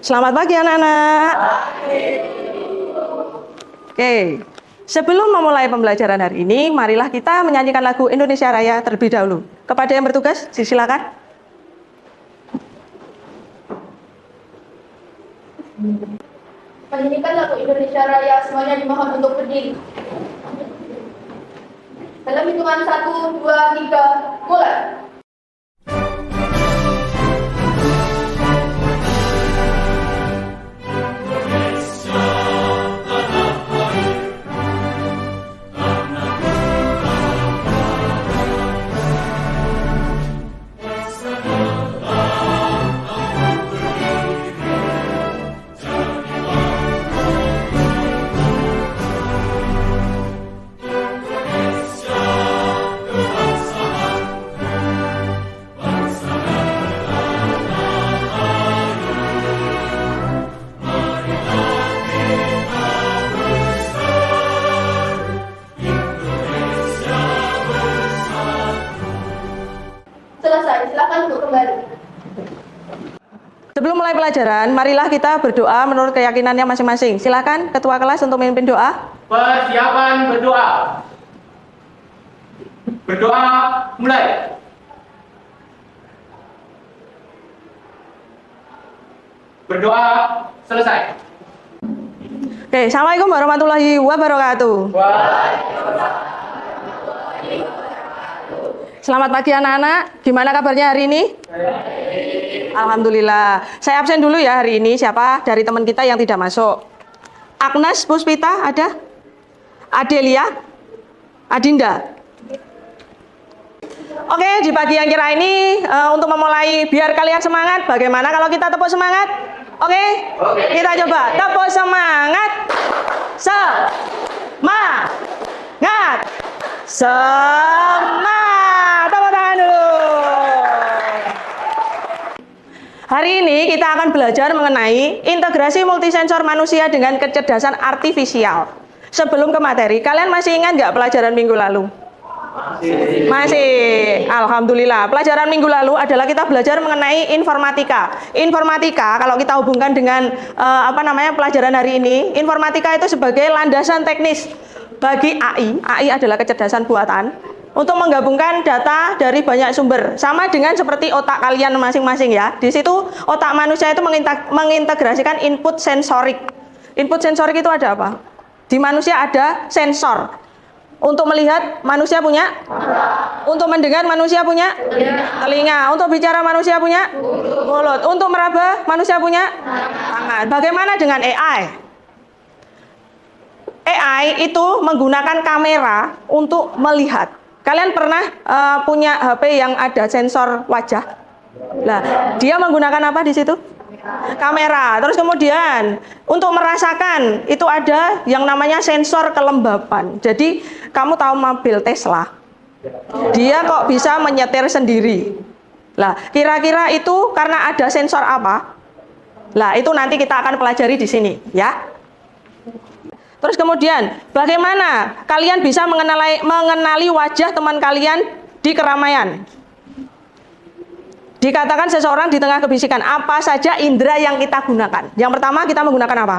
Selamat pagi anak-anak. Oke, sebelum memulai pembelajaran hari ini, marilah kita menyanyikan lagu Indonesia Raya terlebih dahulu. Kepada yang bertugas, silakan. Menyanyikan lagu Indonesia Raya, semuanya dimohon untuk berdiri. Dalam hitungan 1, 2, 3, mulai. Selesai, silakan untuk kembali. Sebelum mulai pelajaran, marilah kita berdoa menurut keyakinannya masing-masing. Silakan Ketua kelas untuk memimpin doa. Persiapan berdoa. Berdoa mulai. Berdoa selesai. Oke, Assalamualaikum warahmatullahi wabarakatuh. Selamat pagi anak-anak. Gimana kabarnya hari ini? Alhamdulillah. Saya absen dulu ya hari ini. Siapa dari teman kita yang tidak masuk? Agnes Puspita ada? Adelia? Adinda? Oke, di pagi yang cerah ini untuk memulai biar kalian semangat, bagaimana kalau kita tepuk semangat? Oke? Kita coba tepuk semangat. Semangat. Semangat. Tepuk tangan dulu. Hari ini kita akan belajar mengenai integrasi multisensor manusia dengan kecerdasan artifisial. Sebelum ke materi, kalian masih ingat nggak pelajaran minggu lalu? Masih. Alhamdulillah. Pelajaran minggu lalu adalah kita belajar mengenai informatika. Informatika kalau kita hubungkan dengan pelajaran hari ini, informatika itu sebagai landasan teknis bagi AI. AI adalah kecerdasan buatan untuk menggabungkan data dari banyak sumber. Sama dengan seperti otak kalian masing-masing ya. Di situ otak manusia itu mengintegrasikan input sensorik. Input sensorik itu ada apa? Di manusia ada sensor. Untuk melihat manusia punya untuk mendengar manusia punya telinga, untuk bicara manusia punya mulut, untuk meraba manusia punya tangan. Bagaimana dengan AI? AI itu menggunakan kamera untuk melihat. Kalian pernah punya HP yang ada sensor wajah? Nah, dia menggunakan apa di situ? Kamera. Terus kemudian untuk merasakan itu ada yang namanya sensor kelembapan. Jadi kamu tahu mobil Tesla, dia kok bisa menyetir sendiri. Lah, kira-kira itu karena ada sensor apa? Lah, itu nanti kita akan pelajari di sini, ya. Terus kemudian, bagaimana kalian bisa mengenali wajah teman kalian di keramaian? Dikatakan seseorang di tengah kebisikan, apa saja indera yang kita gunakan? Yang pertama kita menggunakan apa?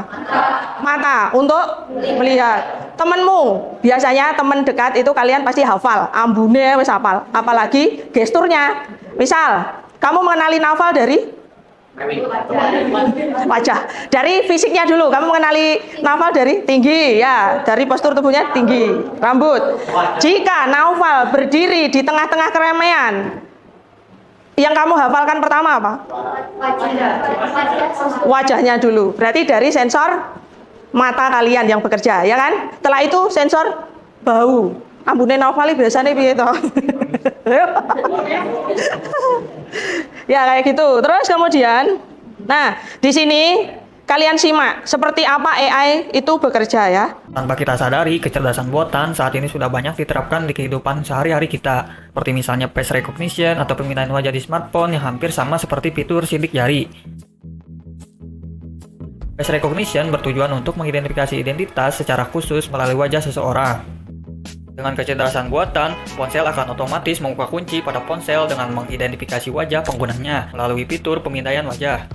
Mata untuk melihat. Temenmu, biasanya teman dekat itu kalian pasti hafal, ambune wis hafal, apalagi gesturnya. Misal, kamu mengenali Naufal dari wajah. Dari fisiknya dulu, kamu mengenali Naufal dari tinggi, ya, dari postur tubuhnya tinggi, rambut. Jika Naufal berdiri di tengah-tengah keramaian, yang kamu hafalkan pertama apa? Wajahnya dulu. Berarti dari sensor mata kalian yang bekerja, ya kan? Setelah itu sensor bau. Ambune Naufal biasanya piye to? Ya kayak gitu. Terus kemudian, nah di sini kalian simak seperti apa AI itu bekerja ya. Tanpa kita sadari, kecerdasan buatan saat ini sudah banyak diterapkan di kehidupan sehari-hari kita. Seperti misalnya face recognition atau pemindahan wajah di smartphone yang hampir sama seperti fitur sidik jari. Face recognition bertujuan untuk mengidentifikasi identitas secara khusus melalui wajah seseorang. Dengan kecerdasan buatan, ponsel akan otomatis membuka kunci pada ponsel dengan mengidentifikasi wajah penggunanya melalui fitur pemindaian wajah.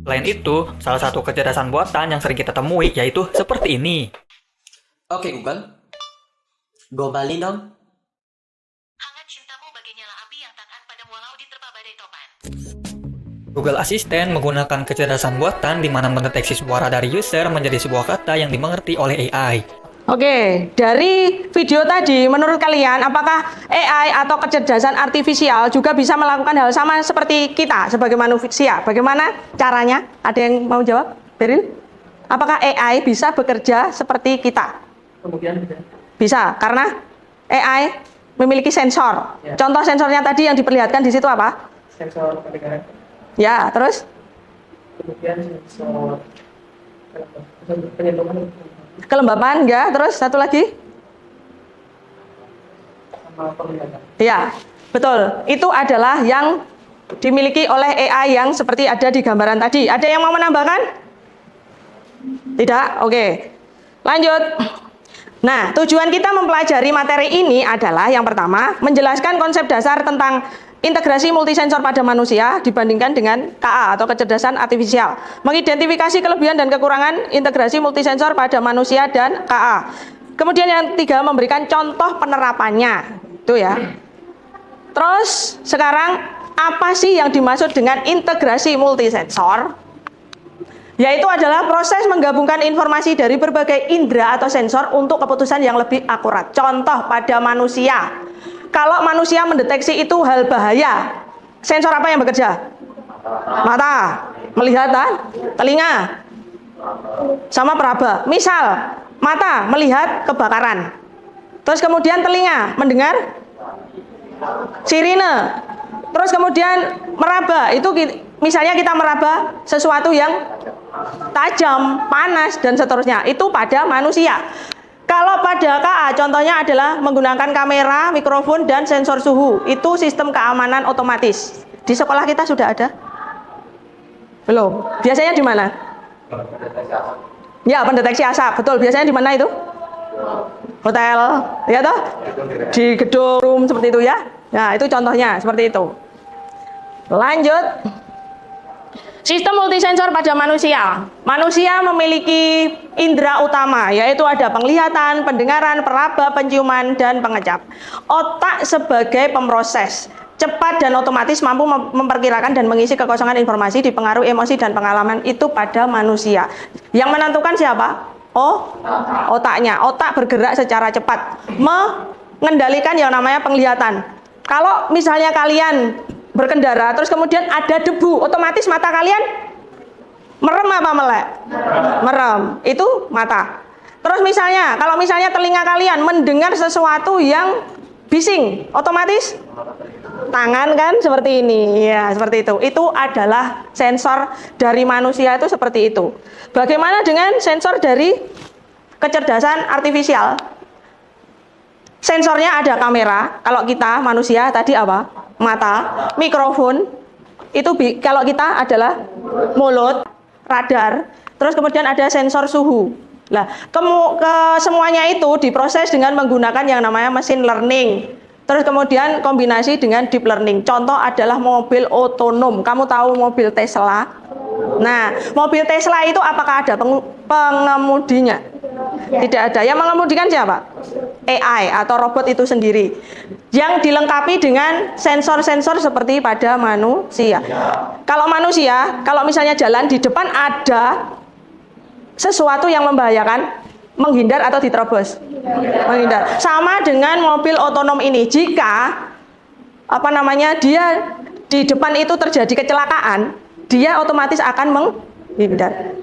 Selain itu, salah satu kecerdasan buatan yang sering kita temui yaitu seperti ini. Oke Google, gombalin dong. Hangat cintamu bagai nyala api yang takkan padamu walau diterpa badai topan. Google Assistant menggunakan kecerdasan buatan di mana mendeteksi suara dari user menjadi sebuah kata yang dimengerti oleh AI. Oke, dari video tadi, menurut kalian apakah AI atau kecerdasan artifisial juga bisa melakukan hal sama seperti kita sebagai manusia? Bagaimana caranya? Ada yang mau jawab? Beril? Apakah AI bisa bekerja seperti kita? Kemudian Bisa, karena AI memiliki sensor. Ya. Contoh sensornya tadi yang diperlihatkan di situ apa? sensor pendengaran, Ya, terus kemudian sensor penyentuhan kelembapan, ya, terus satu lagi? sama penglihatan. Ya, betul. Itu adalah yang dimiliki oleh AI yang seperti ada di gambaran tadi. Ada yang mau menambahkan? Tidak? Oke. Lanjut. Nah, tujuan kita mempelajari materi ini adalah yang pertama, menjelaskan konsep dasar tentang integrasi multisensor pada manusia dibandingkan dengan KA atau kecerdasan artifisial. Mengidentifikasi kelebihan dan kekurangan integrasi multisensor pada manusia dan KA. Kemudian yang ketiga, memberikan contoh penerapannya. Itu ya. Terus sekarang apa sih yang dimaksud dengan integrasi multisensor? Yaitu adalah proses menggabungkan informasi dari berbagai indera atau sensor untuk keputusan yang lebih akurat. Contoh pada manusia. Kalau manusia mendeteksi itu hal bahaya, sensor apa yang bekerja? Mata, melihat, telinga, sama peraba. Misal, mata melihat kebakaran. Terus kemudian telinga mendengar sirine. Terus kemudian meraba, itu misalnya kita meraba sesuatu yang tajam, panas, dan seterusnya. Itu pada manusia. Kalau pada KA, contohnya adalah menggunakan kamera, mikrofon, dan sensor suhu. Itu sistem keamanan otomatis. Di sekolah kita sudah ada? Belum. Biasanya di mana? Ya, pendeteksi asap. Betul. Biasanya di mana itu? Hotel. Ya toh? Di gedung room seperti itu ya. Nah, itu contohnya seperti itu. Lanjut. Sistem multisensor pada manusia. Manusia memiliki indera utama, yaitu ada penglihatan, pendengaran, peraba, penciuman, dan pengecap. Otak sebagai pemroses, cepat dan otomatis mampu memperkirakan dan mengisi kekosongan informasi, dipengaruhi emosi dan pengalaman itu pada manusia. Yang menentukan siapa? Oh, otaknya. Otak bergerak secara cepat, mengendalikan yang namanya penglihatan. Kalau misalnya kalian berkendara, terus kemudian ada debu, otomatis mata kalian merem apa melek? Merem. Itu mata. Terus misalnya, kalau misalnya telinga kalian mendengar sesuatu yang bising, otomatis tangan kan seperti ini. Ya, seperti itu. Itu adalah sensor dari manusia itu seperti itu. Bagaimana dengan sensor dari kecerdasan artifisial? Sensornya ada kamera. Kalau kita manusia tadi apa? Mata, mikrofon, itu kalau kita adalah mulut, radar, terus kemudian ada sensor suhu. Nah, semuanya itu diproses dengan menggunakan yang namanya mesin learning. Terus kemudian kombinasi dengan deep learning. Contoh adalah mobil otonom. Kamu tahu mobil Tesla? Nah, mobil Tesla itu apakah ada pengemudinya? Tidak ada. Yang mengemudikan siapa? AI atau robot itu sendiri. Yang dilengkapi dengan sensor-sensor seperti pada manusia. Kalau manusia, kalau misalnya jalan di depan ada sesuatu yang membahayakan, menghindar atau diterobos? Menghindar. Sama dengan mobil otonom ini. Jika dia di depan itu terjadi kecelakaan, dia otomatis akan menghindar.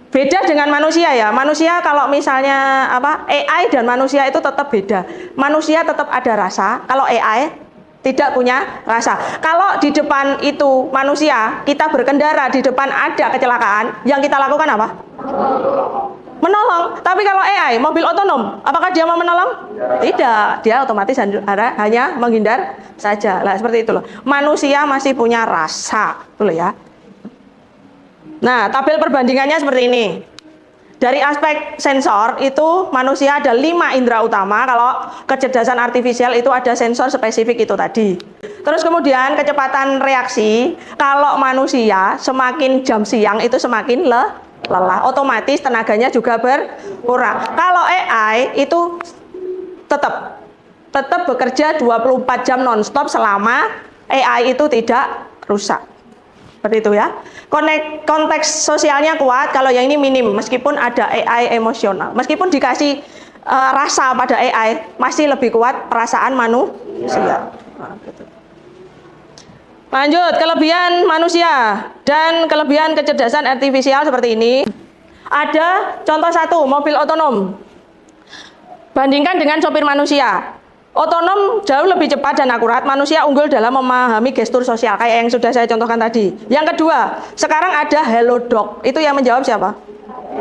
Beda dengan manusia ya. Manusia kalau misalnya AI dan manusia itu tetap beda. Manusia tetap ada rasa, kalau AI tidak punya rasa. Kalau di depan itu manusia, kita berkendara di depan ada kecelakaan, yang kita lakukan apa? Menolong. Tapi kalau AI, mobil otonom, apakah dia mau menolong? Tidak. Dia otomatis hanya menghindar saja. Lah seperti itu loh. Manusia masih punya rasa, tuh loh ya. Nah, tabel perbandingannya seperti ini. Dari aspek sensor itu manusia ada 5 indera utama, kalau kecerdasan artifisial itu ada sensor spesifik itu tadi. Terus kemudian kecepatan reaksi, kalau manusia semakin jam siang itu semakin lelah, otomatis tenaganya juga berkurang. Kalau AI itu tetap bekerja 24 jam nonstop selama AI itu tidak rusak. Seperti itu ya. Konteks sosialnya kuat, kalau yang ini minim, meskipun ada AI emosional. Meskipun dikasih rasa pada AI, masih lebih kuat perasaan manusia. Nah, gitu. Lanjut, kelebihan manusia dan kelebihan kecerdasan artifisial seperti ini. Ada contoh 1, mobil otonom. Bandingkan dengan sopir manusia. Otonom jauh lebih cepat dan akurat, manusia unggul dalam memahami gestur sosial, kayak yang sudah saya contohkan tadi. Yang kedua, sekarang ada Hello Doc, itu yang menjawab siapa?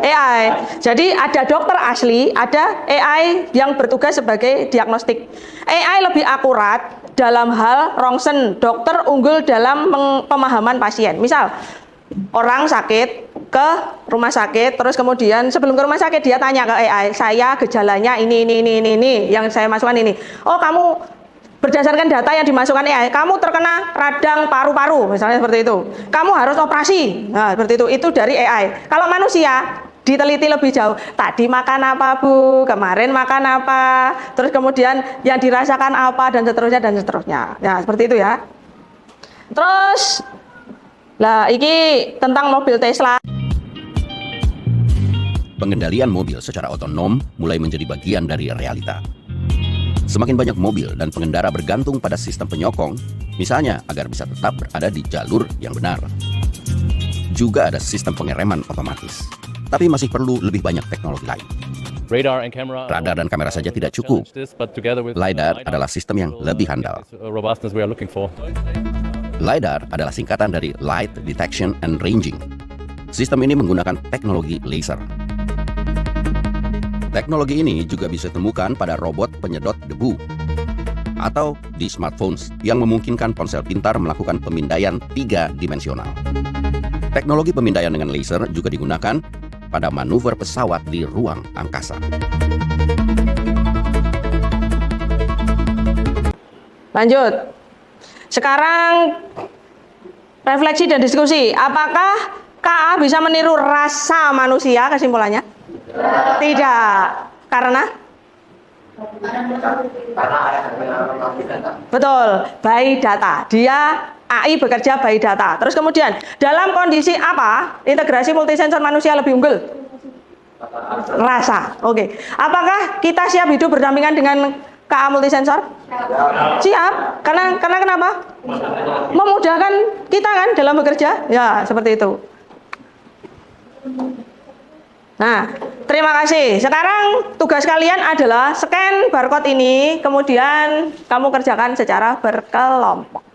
AI. Jadi ada dokter asli, ada AI yang bertugas sebagai diagnostik. AI lebih akurat dalam hal rongsen, dokter unggul dalam pemahaman pasien. Misal, orang sakit ke rumah sakit, terus kemudian sebelum ke rumah sakit dia tanya ke AI, saya gejalanya ini, yang saya masukkan ini. Oh, kamu berdasarkan data yang dimasukkan AI, kamu terkena radang paru-paru, misalnya seperti itu. Kamu harus operasi. Nah, seperti itu. Itu dari AI. Kalau manusia diteliti lebih jauh. Tadi makan apa, Bu? Kemarin makan apa? Terus kemudian yang dirasakan apa, dan seterusnya dan seterusnya. Ya, seperti itu ya. Terus lah, ini tentang mobil Tesla. Pengendalian mobil secara otonom mulai menjadi bagian dari realita. Semakin banyak mobil dan pengendara bergantung pada sistem penyokong, misalnya agar bisa tetap berada di jalur yang benar. Juga ada sistem pengereman otomatis. Tapi masih perlu lebih banyak teknologi lain. Radar dan kamera saja tidak cukup. LiDAR adalah sistem yang lebih handal. LiDAR adalah singkatan dari Light Detection and Ranging. Sistem ini menggunakan teknologi laser. Teknologi ini juga bisa ditemukan pada robot penyedot debu atau di smartphones yang memungkinkan ponsel pintar melakukan pemindaian 3-dimensional. Teknologi pemindaian dengan laser juga digunakan pada manuver pesawat di ruang angkasa. Lanjut. Sekarang refleksi dan diskusi. Apakah KA bisa meniru rasa manusia? Kesimpulannya? Tidak. Karena? Betul, by data. Dia AI bekerja by data. Terus kemudian, dalam kondisi apa integrasi multisensor manusia lebih unggul? Rasa. Oke. Apakah kita siap hidup berdampingan dengan KA multisensor? Siap. Karena kenapa? Memudahkan kita kan dalam bekerja. Ya, seperti itu. Nah, terima kasih. Sekarang tugas kalian adalah scan barcode ini, kemudian kamu kerjakan secara berkelompok.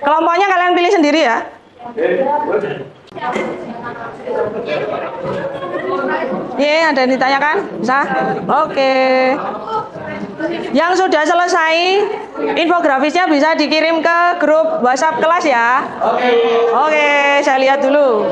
Kelompoknya kalian pilih sendiri ya. Ada yang ditanyakan? Bisa? Oke. Yang sudah selesai, infografisnya bisa dikirim ke grup WhatsApp kelas ya. Oke, saya lihat dulu.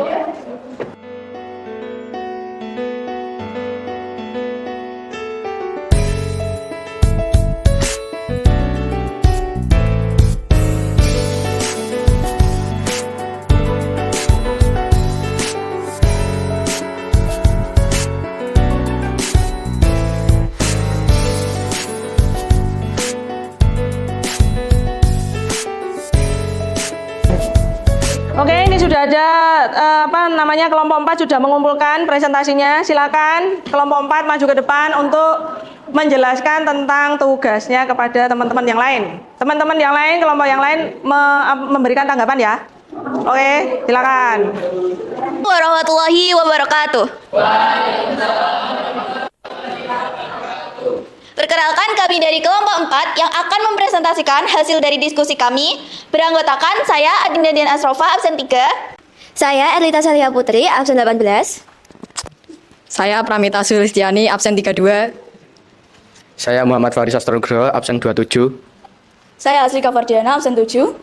Oke, ini sudah ada kelompok 4 sudah mengumpulkan presentasinya. Silakan kelompok 4 maju ke depan untuk menjelaskan tentang tugasnya kepada teman-teman yang lain. Teman-teman yang lain, kelompok yang lain memberikan tanggapan ya. Oke, silakan. Warahmatullahi wabarakatuh. Perkenalkan, kami dari kelompok 4 yang akan mempresentasikan hasil dari diskusi kami. Beranggotakan saya Adinda Dian Asrofa, absen 3. Saya Erlita Salia Putri, absen 18. Saya Pramita Sulistiani, absen 32. Saya Muhammad Faris Astronugroho, absen 27. Saya Asrika Fardiana, absen 7.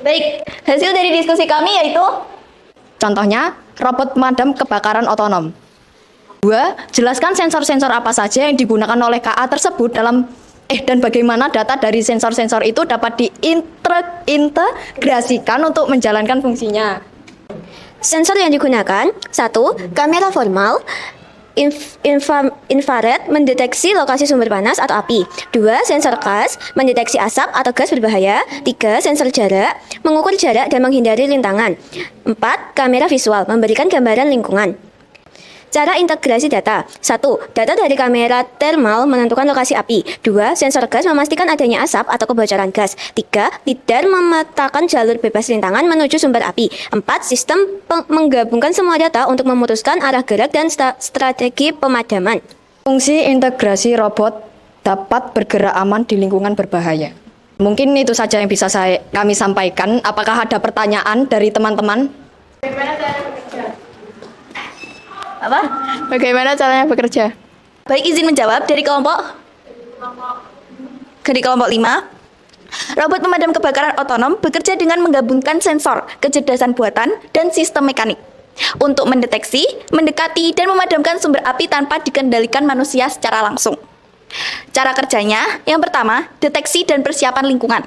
Baik, hasil dari diskusi kami yaitu contohnya robot pemadam kebakaran otonom. 2. Jelaskan sensor-sensor apa saja yang digunakan oleh KA tersebut dan bagaimana data dari sensor-sensor itu dapat diintegrasikan untuk menjalankan fungsinya. Sensor yang digunakan: 1. Kamera formal infrared mendeteksi lokasi sumber panas atau api. 2. Sensor gas mendeteksi asap atau gas berbahaya. 3. Sensor jarak mengukur jarak dan menghindari rintangan. 4. Kamera visual memberikan gambaran lingkungan. Cara integrasi data: 1. Data dari kamera thermal menentukan lokasi api. 2. Sensor gas memastikan adanya asap atau kebocoran gas. 3. Lidar memetakan jalur bebas rintangan menuju sumber api. 4. Sistem menggabungkan semua data untuk memutuskan arah gerak dan strategi pemadaman. Fungsi integrasi robot dapat bergerak aman di lingkungan berbahaya. Mungkin itu saja yang bisa kami sampaikan. Apakah ada pertanyaan dari teman-teman? Bagaimana caranya bekerja? Baik, izin menjawab dari kelompok 5. Robot pemadam kebakaran otonom bekerja dengan menggabungkan sensor, kecerdasan buatan, dan sistem mekanik untuk mendeteksi, mendekati, dan memadamkan sumber api tanpa dikendalikan manusia secara langsung. Cara kerjanya, yang pertama, deteksi dan persiapan lingkungan,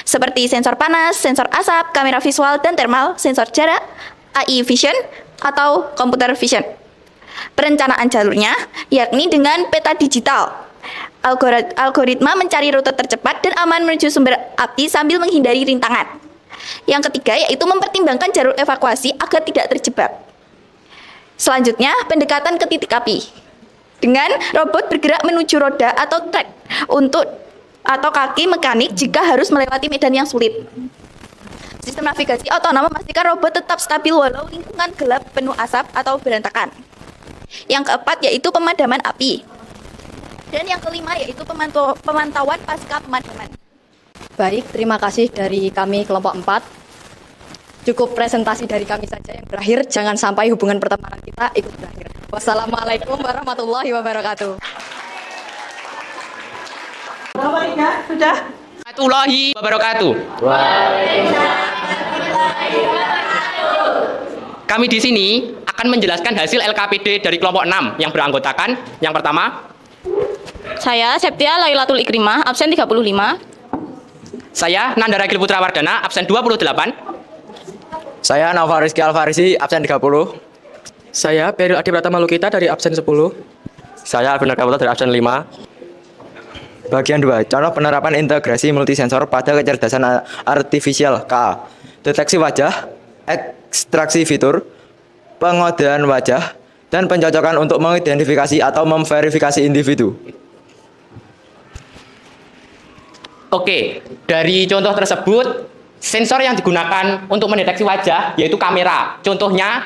seperti sensor panas, sensor asap, kamera visual dan thermal, sensor jarak, AI vision, atau computer vision. Perencanaan jalurnya, yakni dengan peta digital. Algoritma mencari rute tercepat dan aman menuju sumber api sambil menghindari rintangan. Yang ketiga, yaitu mempertimbangkan jalur evakuasi agar tidak terjebak. Selanjutnya, pendekatan ke titik api. Dengan robot bergerak menuju roda atau track atau kaki mekanik jika harus melewati medan yang sulit. Sistem navigasi otonom memastikan robot tetap stabil walau lingkungan gelap, penuh asap, atau berantakan. Yang keempat yaitu pemadaman api. Dan yang kelima yaitu pemantauan pasca pemadaman. Baik, terima kasih dari kami kelompok 4. Cukup presentasi dari kami saja yang berakhir. Jangan sampai hubungan pertemanan kita ikut berakhir. Wassalamualaikum warahmatullahi wabarakatuh. Sudah? Warahmatullahi wabarakatuh. Kami di sini akan menjelaskan hasil LKPD dari kelompok 6 yang beranggotakan yang pertama. Saya Septia Lailatul Ikrimah, absen 35. Saya Nanda Ragil Putra Wardana, absen 28. Saya Naufal Rizky Alfarisi, absen 30. Saya Peril Adi Pratama Lukita dari absen 10. Saya Alvin Kaputo dari absen 5. Bagian 2. Contoh penerapan integrasi multisensor pada kecerdasan artifisial K. Deteksi wajah, ekstraksi fitur, pengodean wajah, dan pencocokan untuk mengidentifikasi atau memverifikasi individu. Oke, dari contoh tersebut, sensor yang digunakan untuk mendeteksi wajah yaitu kamera. Contohnya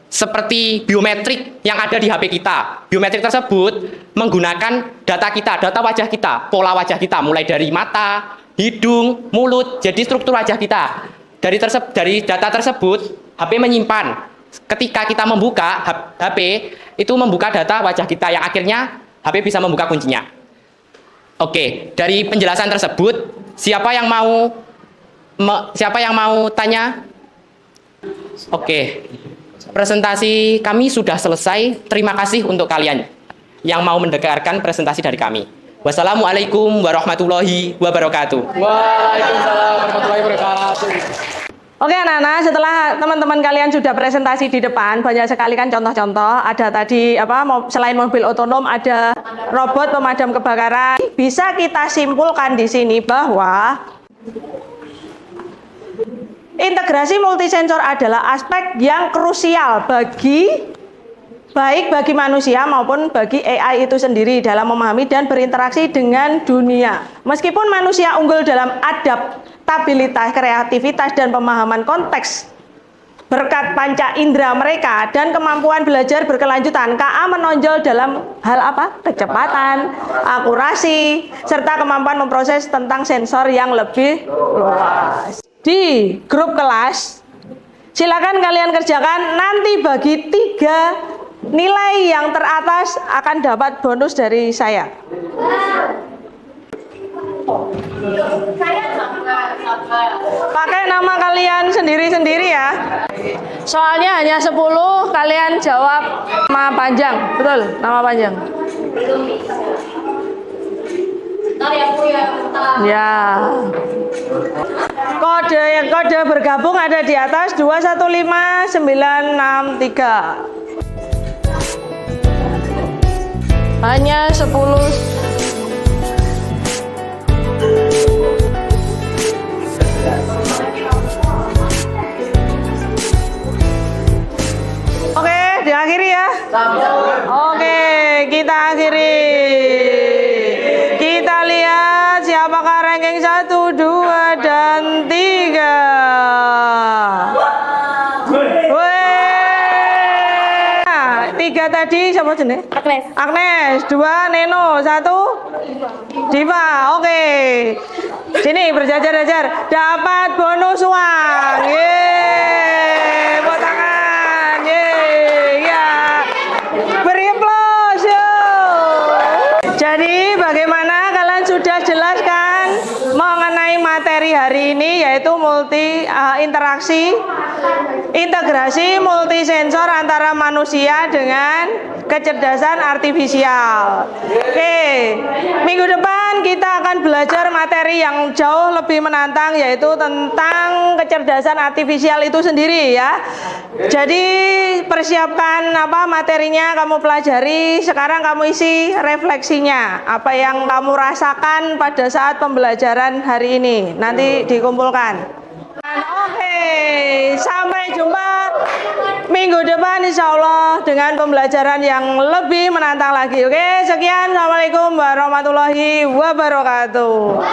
seperti biometrik yang ada di HP kita. Biometrik tersebut menggunakan data kita, data wajah kita, pola wajah kita, mulai dari mata, hidung, mulut, jadi struktur wajah kita. Dari data tersebut, HP menyimpan. Ketika kita membuka HP, itu membuka data wajah kita yang akhirnya HP bisa membuka kuncinya. Oke, dari penjelasan tersebut, siapa yang mau tanya? Oke. Presentasi kami sudah selesai. Terima kasih untuk kalian yang mau mendengarkan presentasi dari kami. Wassalamualaikum warahmatullahi wabarakatuh. Waalaikumsalam warahmatullahi wabarakatuh. Oke anak-anak, setelah teman-teman kalian sudah presentasi di depan, banyak sekali kan contoh-contoh. Ada tadi selain mobil otonom ada robot pemadam kebakaran. Bisa kita simpulkan di sini bahwa integrasi multisensor adalah aspek yang krusial baik bagi manusia maupun bagi AI itu sendiri dalam memahami dan berinteraksi dengan dunia. Meskipun manusia unggul dalam adaptabilitas, kreativitas, dan pemahaman konteks berkat panca indera mereka dan kemampuan belajar berkelanjutan, KA menonjol dalam hal apa? Kecepatan, akurasi, serta kemampuan memproses tentang sensor yang lebih luas. Di grup kelas, silakan kalian kerjakan, nanti bagi 3 nilai yang teratas akan dapat bonus dari saya. Pakai nama kalian sendiri-sendiri ya. Soalnya hanya 10, kalian jawab nama panjang. Betul, nama panjang. Ya. Kode bergabung ada di atas 215963. Hanya 10. Oke, diakhiri ya. Oke, kita akhiri. Kita lihat siapakah ranking 1, 2, dan 3. Nah, 3 tadi siapa jenis? Agnes. Agnes, 2 Neno, 1 Diva. Oke. Sini berjajar-jajar, dapat bonus uang. Yeay, buat tangan. Yeay, ya. Beri aplaus, yuk. Jadi bagaimana kalian sudah jelaskan mengenai materi hari ini, yaitu integrasi multisensor antara manusia dengan kecerdasan artifisial. Oke, minggu depan kita akan belajar materi yang jauh lebih menantang, yaitu tentang kecerdasan artifisial itu sendiri ya. Jadi persiapkan materinya, kamu pelajari. Sekarang kamu isi refleksinya, apa yang kamu rasakan pada saat pembelajaran hari ini. Nanti dikumpulkan. Oke, sampai jumpa minggu depan insya Allah dengan pembelajaran yang lebih menantang lagi. Oke, sekian. Assalamualaikum warahmatullahi wabarakatuh.